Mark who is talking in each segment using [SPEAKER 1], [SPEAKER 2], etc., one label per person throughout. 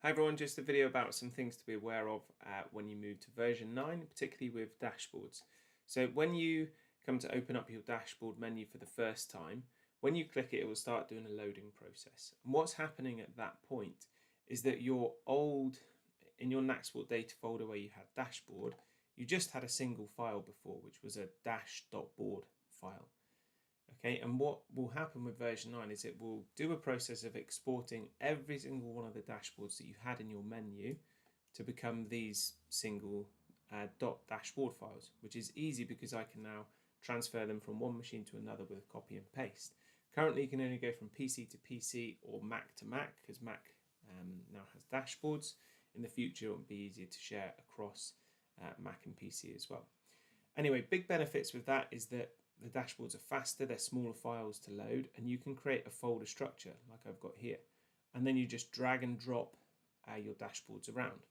[SPEAKER 1] Hi everyone, just a video about some things to be aware of when you move to version 9, particularly with dashboards. So when you come to open up your dashboard menu for the first time, when you click it, it will start doing a loading process. And what's happening at that point is that in your Nacsport data folder where you had dashboard, you just had a single file before, which was a dash.board file. Okay, and what will happen with version 9 is it will do a process of exporting every single one of the dashboards that you had in your menu to become these single .dashboard files, which is easy because I can now transfer them from one machine to another with copy and paste. Currently, you can only go from PC to PC or Mac to Mac because Mac now has dashboards. In the future, it will be easier to share across Mac and PC as well. Anyway, big benefits with that is that the dashboards are faster, they're smaller files to load, and you can create a folder structure like I've got here. And then you just drag and drop your dashboards around.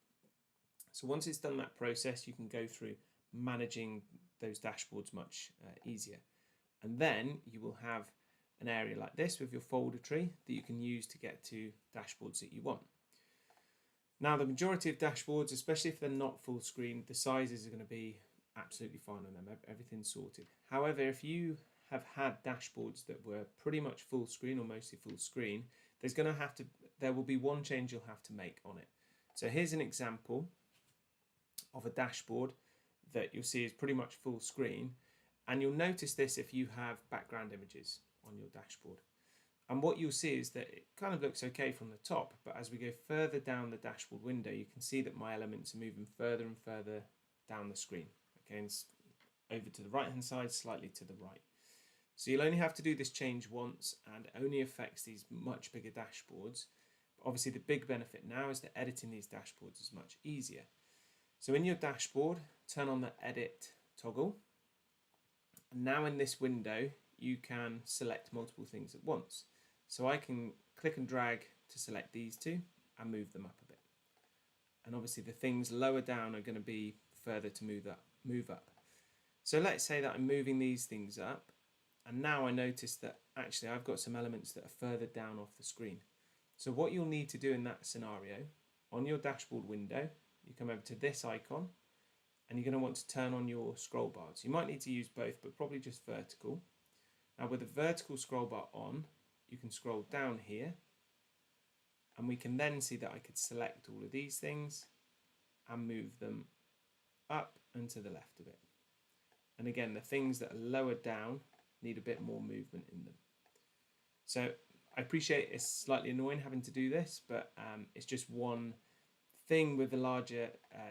[SPEAKER 1] So once it's done that process, you can go through managing those dashboards much easier. And then you will have an area like this with your folder tree that you can use to get to dashboards that you want. Now, the majority of dashboards, especially if they're not full screen, the sizes are going to be absolutely fine on them, everything's sorted. However, if you have had dashboards that were pretty much full screen or mostly full screen, there will be one change you'll have to make on it. So here's an example of a dashboard that you'll see is pretty much full screen, and you'll notice this if you have background images on your dashboard. And what you'll see is that it kind of looks okay from the top, but as we go further down the dashboard window, you can see that my elements are moving further and further down the screen. Okay, and over to the right hand side, slightly to the right. So you'll only have to do this change once, and it only affects these much bigger dashboards. But obviously the big benefit now is that editing these dashboards is much easier. So in your dashboard, turn on the edit toggle. And now in this window, you can select multiple things at once. So I can click and drag to select these two and move them up a bit. And obviously the things lower down are going to be further to move up. So let's say that I'm moving these things up, and now I notice that actually I've got some elements that are further down off the screen. So what you'll need to do in that scenario, on your dashboard window, you come over to this icon, and you're going to want to turn on your scroll bars. You might need to use both, but probably just vertical. Now with the vertical scroll bar on, you can scroll down here, and we can then see that I could select all of these things and move them up and to the left of it. And again, the things that are lower down need a bit more movement in them. So I appreciate it's slightly annoying having to do this, but it's just one thing with the larger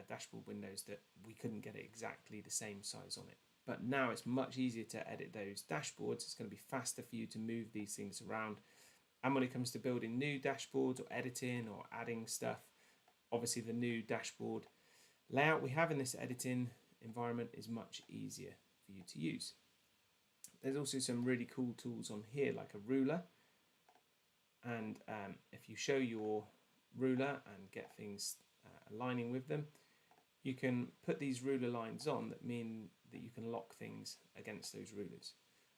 [SPEAKER 1] dashboard windows that we couldn't get it exactly the same size on it. But now it's much easier to edit those dashboards. It's going to be faster for you to move these things around. And when it comes to building new dashboards or editing or adding stuff, obviously the new dashboard layout we have in this editing environment is much easier for you to use. There's also some really cool tools on here like a ruler, and if you show your ruler and get things aligning with them, you can put these ruler lines on that mean that you can lock things against those rulers.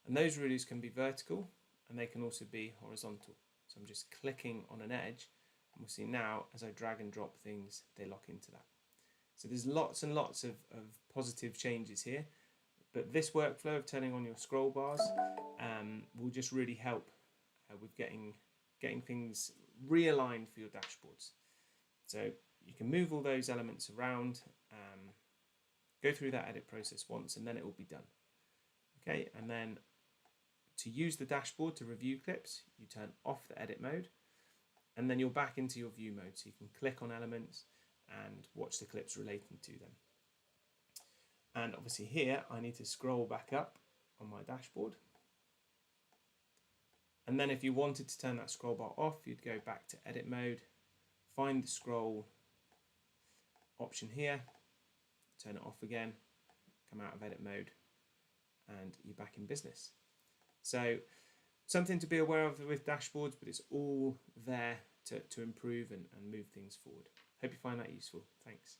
[SPEAKER 1] And those rulers can be vertical and they can also be horizontal. So I'm just clicking on an edge, and we'll see now as I drag and drop things, they lock into that. So there's lots and lots of positive changes here, but this workflow of turning on your scroll bars will just really help with getting things realigned for your dashboards. So you can move all those elements around, go through that edit process once, and then it will be done. Okay, and then to use the dashboard to review clips, you turn off the edit mode, and then you're back into your view mode, so you can click on elements and watch the clips relating to them. And obviously here I need to scroll back up on my dashboard, and then if you wanted to turn that scroll bar off, you'd go back to edit mode, find the scroll option here, turn it off again, come out of edit mode, and you're back in business. So something to be aware of with dashboards, but it's all there to improve and move things forward. Hope you find that useful. Thanks.